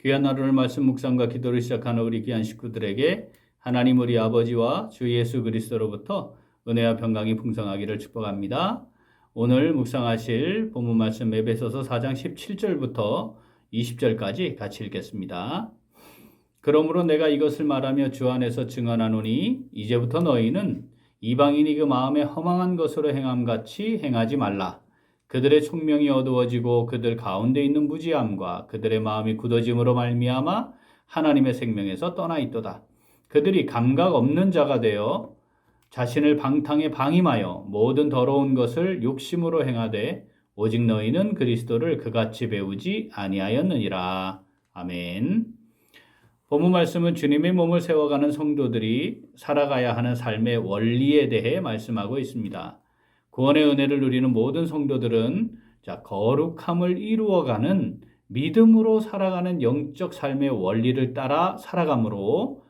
귀한 하루를 말씀 묵상과 기도를 시작하는 우리 귀한 식구들에게 하나님 우리 아버지와 주 예수 그리스도로부터 은혜와 평강이 풍성하기를 축복합니다. 오늘 묵상하실 본문 말씀 에베소서 4장 17절부터 20절까지 같이 읽겠습니다. 그러므로 내가 이것을 말하며 주 안에서 증언하노니 이제부터 너희는 이방인이 그 마음에 허망한 것으로 행함같이 행하지 말라. 그들의 총명이 어두워지고 그들 가운데 있는 무지함과 그들의 마음이 굳어짐으로 말미암아 하나님의 생명에서 떠나 있도다. 그들이 감각 없는 자가 되어 자신을 방탕에 방임하여 모든 더러운 것을 욕심으로 행하되 오직 너희는 그리스도를 그같이 배우지 아니하였느니라. 아멘. 본문 말씀은 주님의 몸을 세워가는 성도들이 살아가야 하는 삶의 원리에 대해 말씀하고 있습니다. 구원의 은혜를 누리는 모든 성도들은 거룩함을 이루어가는 믿음으로 살아가는 영적 삶의 원리를 따라 살아가므로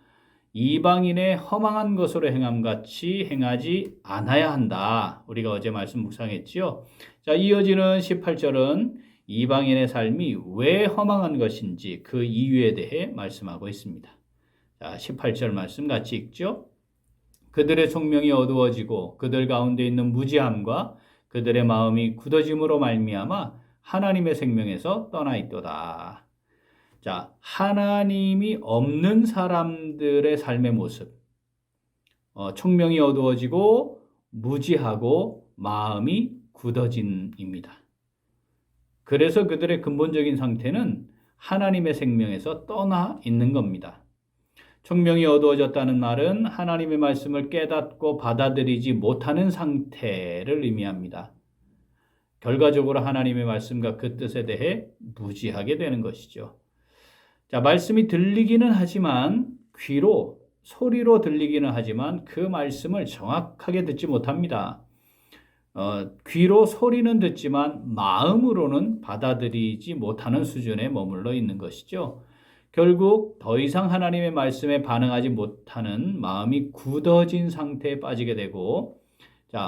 이방인의 허망한 것으로 행함같이 행하지 않아야 한다. 우리가 어제 말씀 묵상했지요. 이어지는 18절은 이방인의 삶이 왜 허망한 것인지 그 이유에 대해 말씀하고 있습니다. 18절 말씀 같이 읽죠. 그들의 총명이 어두워지고 그들 가운데 있는 무지함과 그들의 마음이 굳어짐으로 말미암아 하나님의 생명에서 떠나 있도다. 하나님이 없는 사람들의 삶의 모습. 총명이 어두워지고 무지하고 마음이 굳어짐입니다. 그래서 그들의 근본적인 상태는 하나님의 생명에서 떠나 있는 겁니다. 총명이 어두워졌다는 말은 하나님의 말씀을 깨닫고 받아들이지 못하는 상태를 의미합니다. 결과적으로 하나님의 말씀과 그 뜻에 대해 무지하게 되는 것이죠. 말씀이 들리기는 하지만 귀로, 소리로 들리기는 하지만 그 말씀을 정확하게 듣지 못합니다. 귀로 소리는 듣지만 마음으로는 받아들이지 못하는 수준에 머물러 있는 것이죠. 결국 더 이상 하나님의 말씀에 반응하지 못하는 마음이 굳어진 상태에 빠지게 되고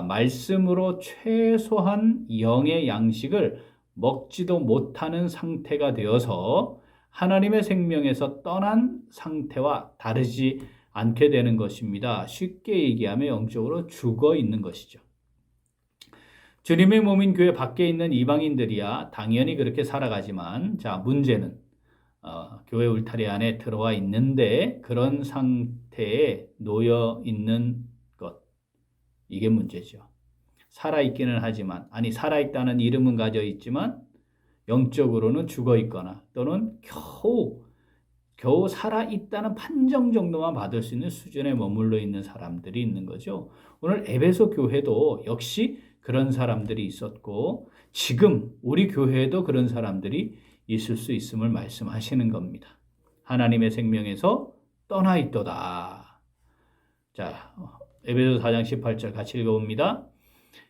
말씀으로 최소한 영의 양식을 먹지도 못하는 상태가 되어서 하나님의 생명에서 떠난 상태와 다르지 않게 되는 것입니다. 쉽게 얘기하면 영적으로 죽어 있는 것이죠. 주님의 몸인 교회 밖에 있는 이방인들이야 당연히 그렇게 살아가지만 문제는 교회 울타리 안에 들어와 있는데 그런 상태에 놓여 있는 것, 이게 문제죠. 살아있기는 하지만, 살아있다는 이름은 가져 있지만 영적으로는 죽어 있거나 또는 겨우 살아있다는 판정 정도만 받을 수 있는 수준에 머물러 있는 사람들이 있는 거죠. 오늘 에베소 교회도 역시 그런 사람들이 있었고 지금 우리 교회에도 그런 사람들이 있을 수 있음을 말씀하시는 겁니다. 하나님의 생명에서 떠나 있도다. 에베소 4장 18절 같이 읽어봅니다.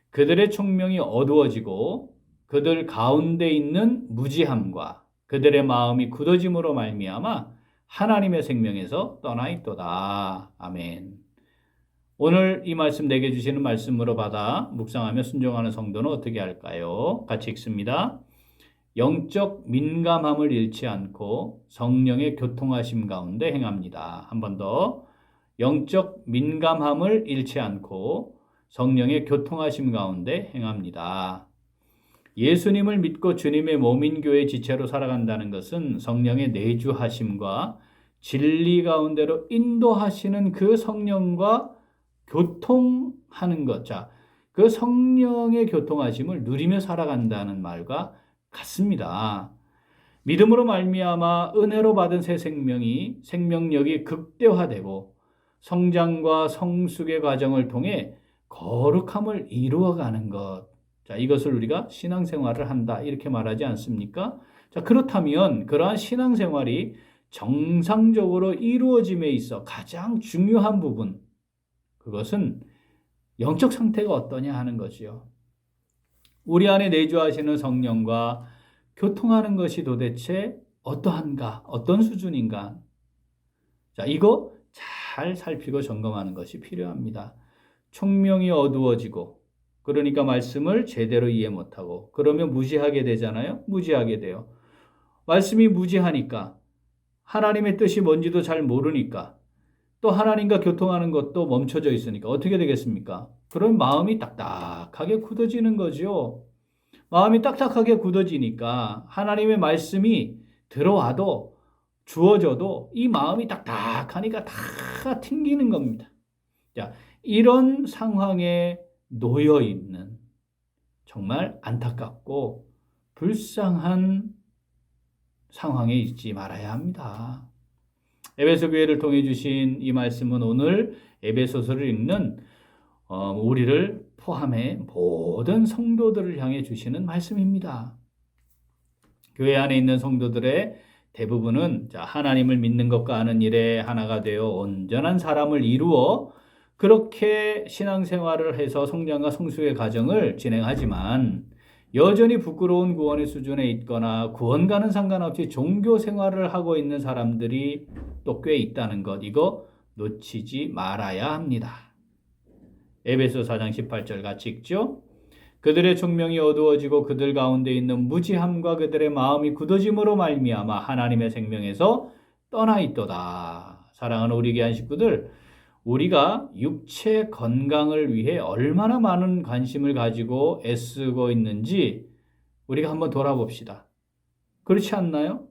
그들의 총명이 어두워지고 그들 가운데 있는 무지함과 그들의 마음이 굳어짐으로 말미암아 하나님의 생명에서 떠나 있도다. 아멘. 오늘 이 말씀 내게 주시는 말씀으로 받아 묵상하며 순종하는 성도는 어떻게 할까요? 같이 읽습니다. 영적 민감함을 잃지 않고 성령의 교통하심 가운데 행합니다. 한 번 더. 영적 민감함을 잃지 않고 성령의 교통하심 가운데 행합니다. 예수님을 믿고 주님의 몸인 교회 지체로 살아간다는 것은 성령의 내주하심과 진리 가운데로 인도하시는 그 성령과 교통하는 것. 그 성령의 교통하심을 누리며 살아간다는 말과 같습니다. 믿음으로 말미암아 은혜로 받은 새 생명이 생명력이 극대화되고 성장과 성숙의 과정을 통해 거룩함을 이루어가는 것. 이것을 우리가 신앙생활을 한다 이렇게 말하지 않습니까? 그렇다면 그러한 신앙생활이 정상적으로 이루어짐에 있어 가장 중요한 부분, 그것은 영적 상태가 어떠냐 하는 거지요. 우리 안에 내주하시는 성령과 교통하는 것이 도대체 어떠한가, 어떤 수준인가. 이거 잘 살피고 점검하는 것이 필요합니다. 총명이 어두워지고, 그러니까 말씀을 제대로 이해 못하고, 그러면 무지하게 되잖아요. 무지하게 돼요. 말씀이 무지하니까 하나님의 뜻이 뭔지도 잘 모르니까 또 하나님과 교통하는 것도 멈춰져 있으니까 어떻게 되겠습니까? 그럼 마음이 딱딱하게 굳어지는 거죠. 마음이 딱딱하게 굳어지니까 하나님의 말씀이 들어와도 주어져도 이 마음이 딱딱하니까 다 튕기는 겁니다. 자, 이런 상황에 놓여 있는 정말 안타깝고 불쌍한 상황에 있지 말아야 합니다. 에베소 교회를 통해 주신 이 말씀은 오늘 에베소서를 읽는 우리를 포함해 모든 성도들을 향해 주시는 말씀입니다. 교회 안에 있는 성도들의 대부분은 하나님을 믿는 것과 아는 일에 하나가 되어 온전한 사람을 이루어 그렇게 신앙생활을 해서 성장과 성숙의 과정을 진행하지만 여전히 부끄러운 구원의 수준에 있거나 구원과는 상관없이 종교 생활을 하고 있는 사람들이 또 꽤 있다는 것, 이거 놓치지 말아야 합니다. 에베소 4장 18절 같이 읽죠. 그들의 총명이 어두워지고 그들 가운데 있는 무지함과 그들의 마음이 굳어짐으로 말미암아 하나님의 생명에서 떠나 있도다. 사랑하는 우리 귀한 식구들, 우리가 육체 건강을 위해 얼마나 많은 관심을 가지고 애쓰고 있는지 우리가 한번 돌아봅시다. 그렇지 않나요?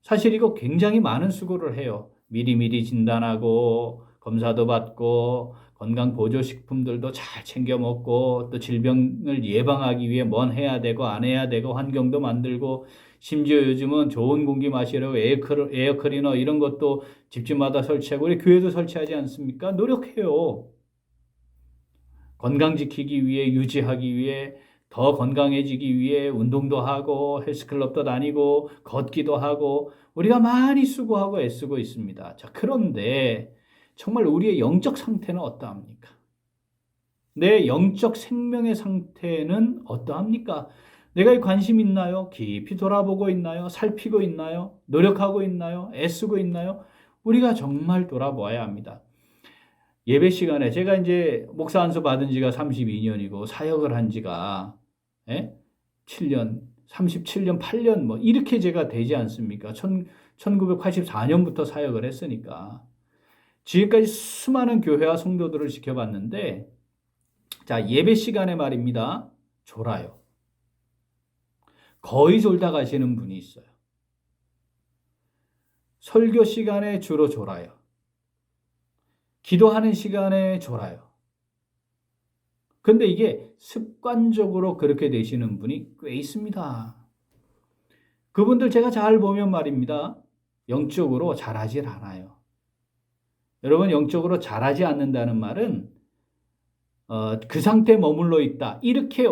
사실 이거 굉장히 많은 수고를 해요. 미리미리 진단하고 검사도 받고 건강보조식품들도 잘 챙겨 먹고 또 질병을 예방하기 위해 뭔 해야 되고 안 해야 되고 환경도 만들고 심지어 요즘은 좋은 공기 마시려고 에어클리너 이런 것도 집집마다 설치하고 우리 교회도 설치하지 않습니까? 노력해요. 건강 지키기 위해 유지하기 위해 더 건강해지기 위해 운동도 하고 헬스클럽도 다니고 걷기도 하고 우리가 많이 수고하고 애쓰고 있습니다. 자, 그런데 정말 우리의 영적 상태는 어떠합니까? 내 영적 생명의 상태는 어떠합니까? 내가 관심 있나요? 깊이 돌아보고 있나요? 살피고 있나요? 노력하고 있나요? 애쓰고 있나요? 우리가 정말 돌아보아야 합니다. 예배 시간에 제가 이제 목사 안수 받은 지가 32년이고 사역을 한 지가 7년, 37년, 8년 뭐 이렇게 제가 되지 않습니까? 1984년부터 사역을 했으니까. 지금까지 수많은 교회와 성도들을 지켜봤는데 자, 예배 시간에 말입니다. 졸아요. 거의 졸다 가시는 분이 있어요. 설교 시간에 주로 졸아요. 기도하는 시간에 졸아요. 근데 이게 습관적으로 그렇게 되시는 분이 꽤 있습니다. 그분들 제가 잘 보면 말입니다. 영적으로 잘하질 않아요. 여러분, 영적으로 잘하지 않는다는 말은 그 상태에 머물러 있다. 이렇게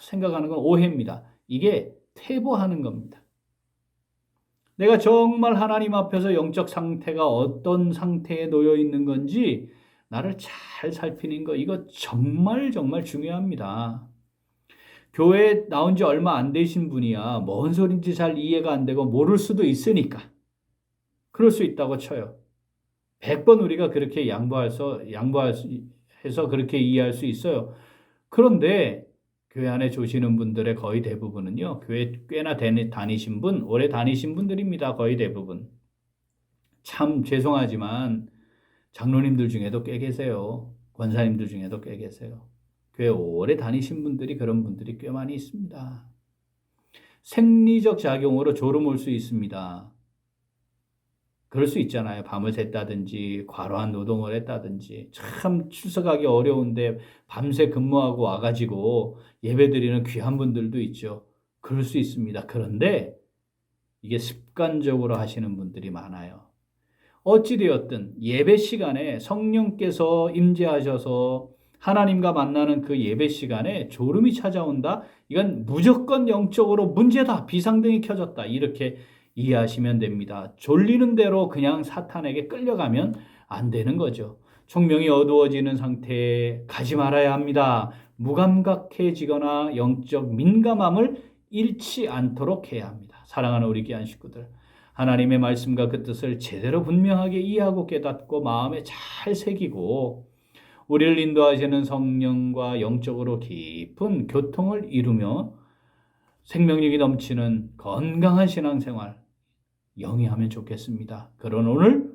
생각하는 건 오해입니다. 이게 퇴보하는 겁니다. 내가 정말 하나님 앞에서 영적 상태가 어떤 상태에 놓여 있는 건지 나를 잘 살피는 거 이거 정말 중요합니다. 교회에 나온 지 얼마 안 되신 분이야 뭔 소린지 잘 이해가 안 되고 모를 수도 있으니까 그럴 수 있다고 쳐요. 100번 우리가 그렇게 양보해서 그렇게 이해할 수 있어요. 그런데 교회 안에 조시는 분들의 거의 대부분은요. 교회 꽤나 다니신 분, 오래 다니신 분들입니다. 거의 대부분. 참 죄송하지만 장로님들 중에도 꽤 계세요. 권사님들 중에도 꽤 계세요. 교회 오래 다니신 분들이 그런 분들이 꽤 많이 있습니다. 생리적 작용으로 졸음 올 수 있습니다. 그럴 수 있잖아요. 밤을 샜다든지 과로한 노동을 했다든지 참 출석하기 어려운데 밤새 근무하고 와가지고 예배드리는 귀한 분들도 있죠. 그럴 수 있습니다. 그런데 이게 습관적으로 하시는 분들이 많아요. 어찌되었든 예배 시간에 성령께서 임재하셔서 하나님과 만나는 그 예배 시간에 졸음이 찾아온다? 이건 무조건 영적으로 문제다. 비상등이 켜졌다. 이렇게 이해하시면 됩니다. 졸리는 대로 그냥 사탄에게 끌려가면 안 되는 거죠. 총명이 어두워지는 상태에 가지 말아야 합니다. 무감각해지거나 영적 민감함을 잃지 않도록 해야 합니다. 사랑하는 우리 귀한 식구들, 하나님의 말씀과 그 뜻을 제대로 분명하게 이해하고 깨닫고 마음에 잘 새기고 우리를 인도하시는 성령과 영적으로 깊은 교통을 이루며 생명력이 넘치는 건강한 신앙생활, 영위하면 좋겠습니다. 그런 오늘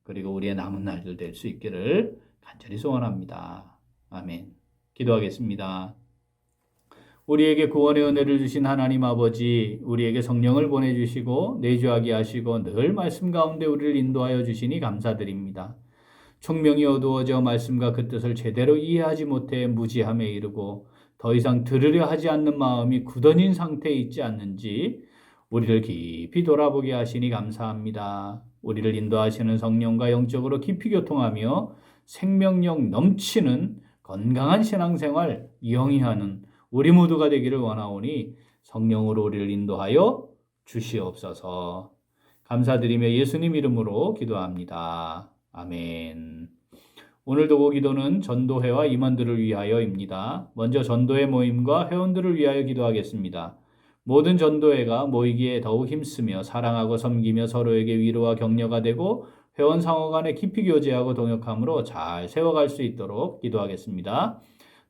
그리고 우리의 남은 날들 될 수 있기를 간절히 소원합니다. 아멘. 기도하겠습니다. 우리에게 구원의 은혜를 주신 하나님 아버지, 우리에게 성령을 보내주시고 내주하게 하시고 늘 말씀 가운데 우리를 인도하여 주시니 감사드립니다. 총명이 어두워져 말씀과 그 뜻을 제대로 이해하지 못해 무지함에 이르고 더 이상 들으려 하지 않는 마음이 굳어진 상태에 있지 않는지 우리를 깊이 돌아보게 하시니 감사합니다. 우리를 인도하시는 성령과 영적으로 깊이 교통하며 생명력 넘치는 건강한 신앙생활 영위하는 우리 모두가 되기를 원하오니 성령으로 우리를 인도하여 주시옵소서. 감사드리며 예수님 이름으로 기도합니다. 아멘. 오늘 도고 기도는 전도회와 임원들을 위하여입니다. 먼저 전도회 모임과 회원들을 위하여 기도하겠습니다. 모든 전도회가 모이기에 더욱 힘쓰며 사랑하고 섬기며 서로에게 위로와 격려가 되고 회원 상호 간에 깊이 교제하고 동역함으로 잘 세워갈 수 있도록 기도하겠습니다.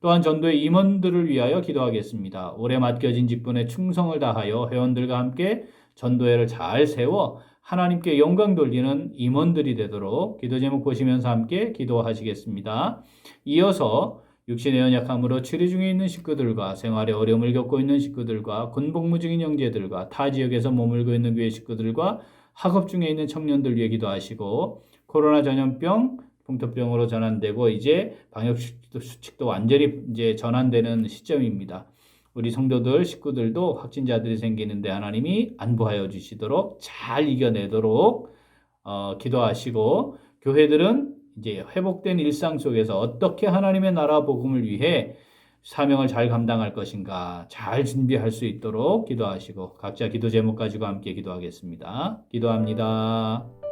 또한 전도회 임원들을 위하여 기도하겠습니다. 올해 맡겨진 직분에 충성을 다하여 회원들과 함께 전도회를 잘 세워 하나님께 영광 돌리는 임원들이 되도록 기도 제목 보시면서 함께 기도하시겠습니다. 이어서 육신의 연약함으로 치료 중에 있는 식구들과 생활에 어려움을 겪고 있는 식구들과 군복무 중인 형제들과 타 지역에서 머물고 있는 교회 식구들과 학업 중에 있는 청년들 위해 기도하시고 코로나 전염병, 풍토병으로 전환되고 이제 방역 수칙도 완전히 이제 전환되는 시점입니다. 우리 성도들, 식구들도 확진자들이 생기는데 하나님이 안보하여 주시도록 잘 이겨내도록 기도하시고 교회들은 이제 회복된 일상 속에서 어떻게 하나님의 나라 복음을 위해 사명을 잘 감당할 것인가 잘 준비할 수 있도록 기도하시고 각자 기도 제목 가지고 함께 기도하겠습니다. 기도합니다.